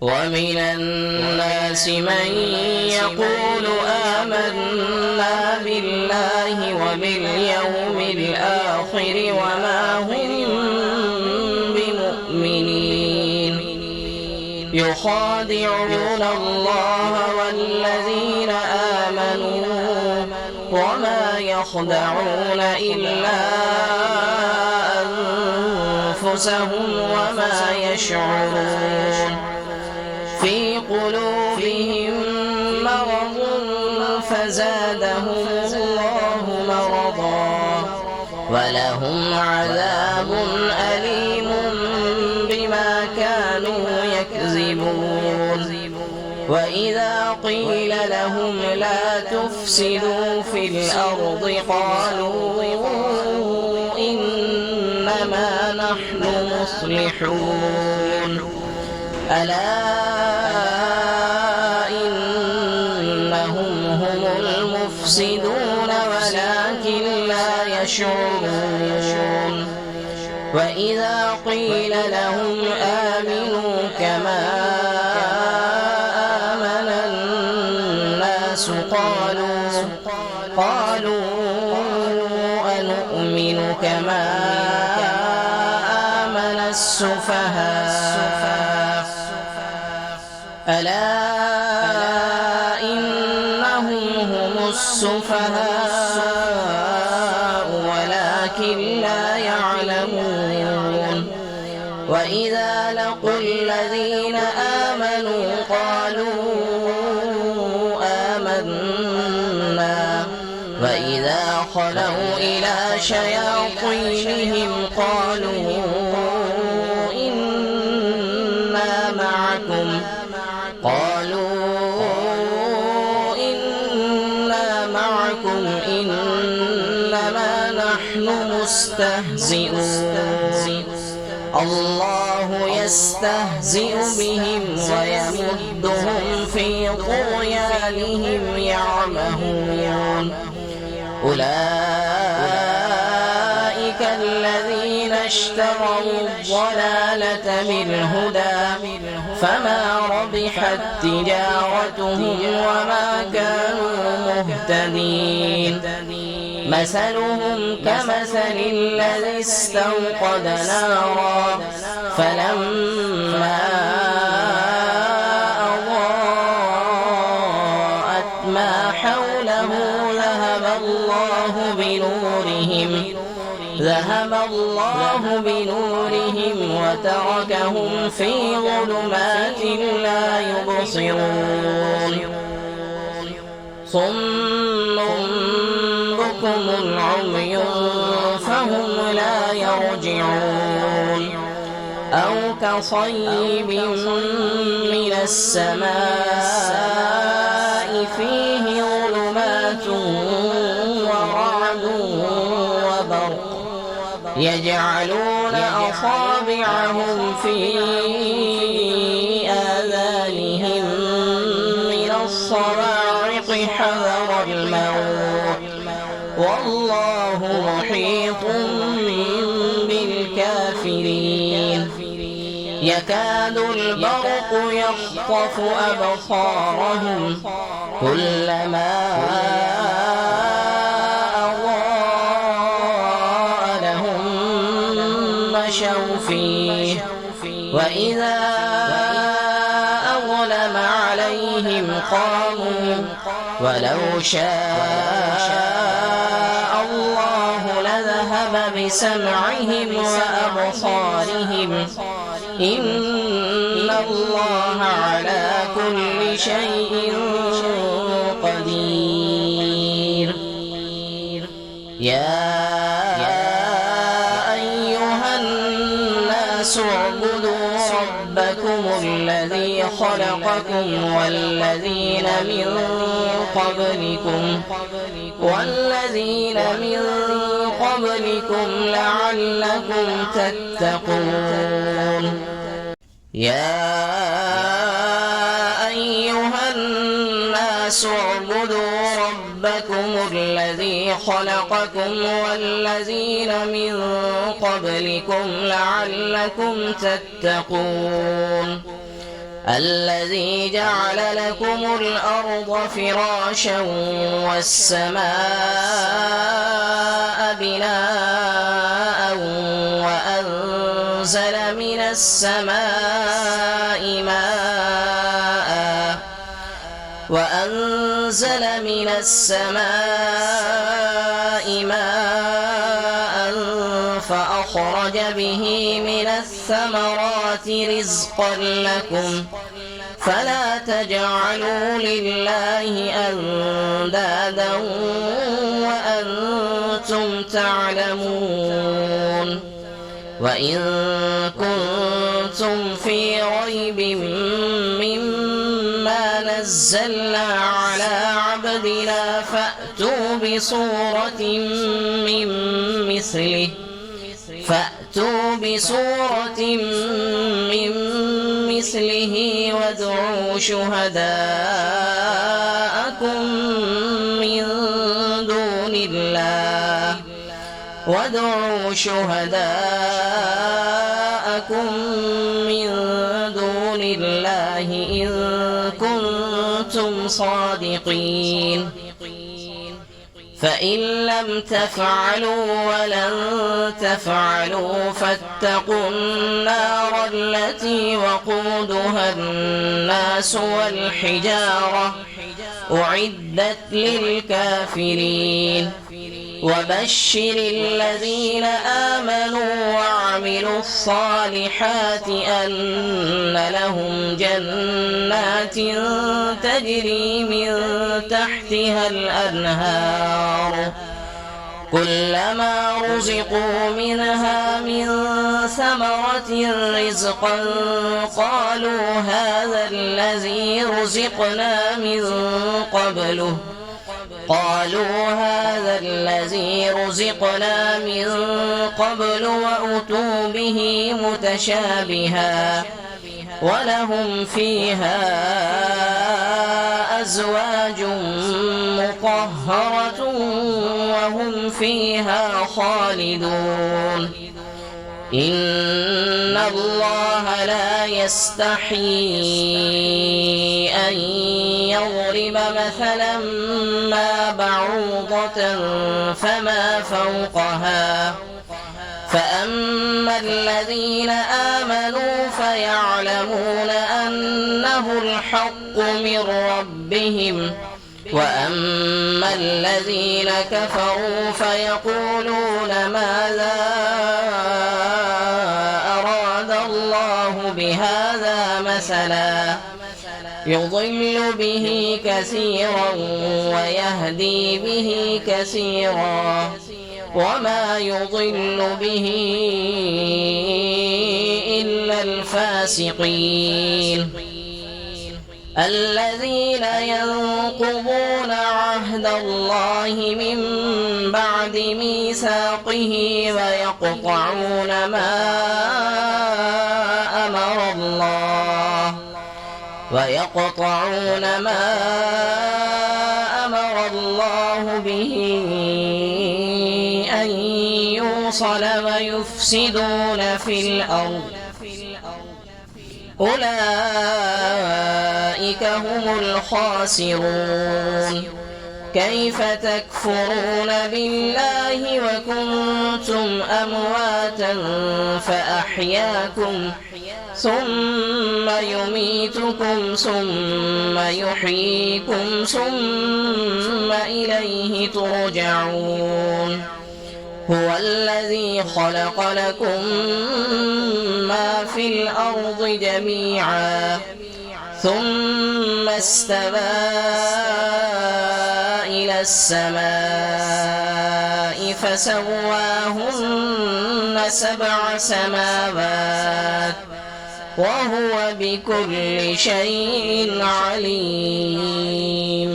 ومن الناس من يقول آمنا بالله وباليوم الآخر وما هم بمؤمنين يخادعون الله والذين آمنوا وما يخدعون إلا أنفسهم وما يشعرون في قلوبهم مرض فزادهم الله مرضا ولهم عذاب أليم بما كانوا يكذبون وإذا قيل لهم لا تفسدوا في الأرض قالوا إنما نحن مصلحون ألا إنهم هم المفسدون ولكن لا يشعرون وإذا قيل لهم آمنوا كما آمن الناس قالوا أنؤمن كما آمن السفهاء ألا إنهم هم السفهاء ولكن لا يعلمون وإذا لقوا الذين آمنوا قالوا آمنا وإذا خلوا إلى شياطينهم قالوا إنا معكم إنما نحن مستهزئون الله يستهزئ بهم ويمدهم في طغيانهم يعمهون أولئك الذين اشتروا الضلالة بالهدى فما ربحت تجارتهم وما كانوا مهتدين مثلهم كمثل الذي استوقد نارا فلما أضاءت ما حوله ذهب الله بنورهم وتركهم في ظلمات لا يبصرون صم بكم عمي فهم لا يرجعون أو كصيب من السماء فيه ظلمات ورعد وبرق يجعلون أصابعهم في آذانهم من الصواعق حذر الموت والله محيط بالكافرين يكاد البرق يخطف أبصارهم كلما أضاء لهم مشوا فيه وإذا أظلم عليهم قاموا ولو شاء الله لذهب بسمعهم وأبصارهم إن الله على كل شيء قدير يا أيها الناس اعبدوا ربكم الذي خلقكم والذين من قبلكم لعلكم تتقون يا أيها الناس اعبدوا ربكم الذي خلقكم والذين من قبلكم لعلكم تتقون الذي جعل لكم الأرض فراشا والسماء بناء وأنزل من السماء ماء فأخرج به من الثمرات رزقا لكم فلا تجعلوا لله أندادا وأنتم تعلمون. وإن كنتم في ريب مما نزلنا على عبدنا فأتوا بسورة من مثله وادعوا شهداءكم من دون الله إن كنتم صادقين. فإن لم تفعلوا ولن تفعلوا فاتقوا النار التي وقودها الناس والحجارة أعدت للكافرين. وبشر الذين آمنوا وعملوا الصالحات أن لهم جنات تجري من تحتها الأنهار كلما رزقوا منها من ثمرة رزقا قالوا هذا الذي رزقنا من قبل وأتوا به متشابها ولهم فيها أزواج مطهرة وهم فيها خالدون. إن الله لا يستحيي أن يضرب مثلا ما بعوضة فما فوقها فأما الذين آمنوا فيعلمون أنه الحق من ربهم وأما الذين كفروا فيقولون ماذا أراد الله بهذا مثلا يضل به كثيرا ويهدي به كثيرا وما يضل به إلا الفاسقين. الذين ينقضون عهد الله من بعد ميثاقه ويقطعون ما أمر الله به أن يوصل ويفسدون في الأرض أولئك هم الخاسرون. كيف تكفرون بالله وكنتم أمواتا فأحياكم ثم يميتكم ثم يحييكم ثم إليه ترجعون. هو الذي خلق لكم ما في الأرض جميعا ثم استوى إلى السماء فسواهن 7 سماوات وهو بكل شيء عليم.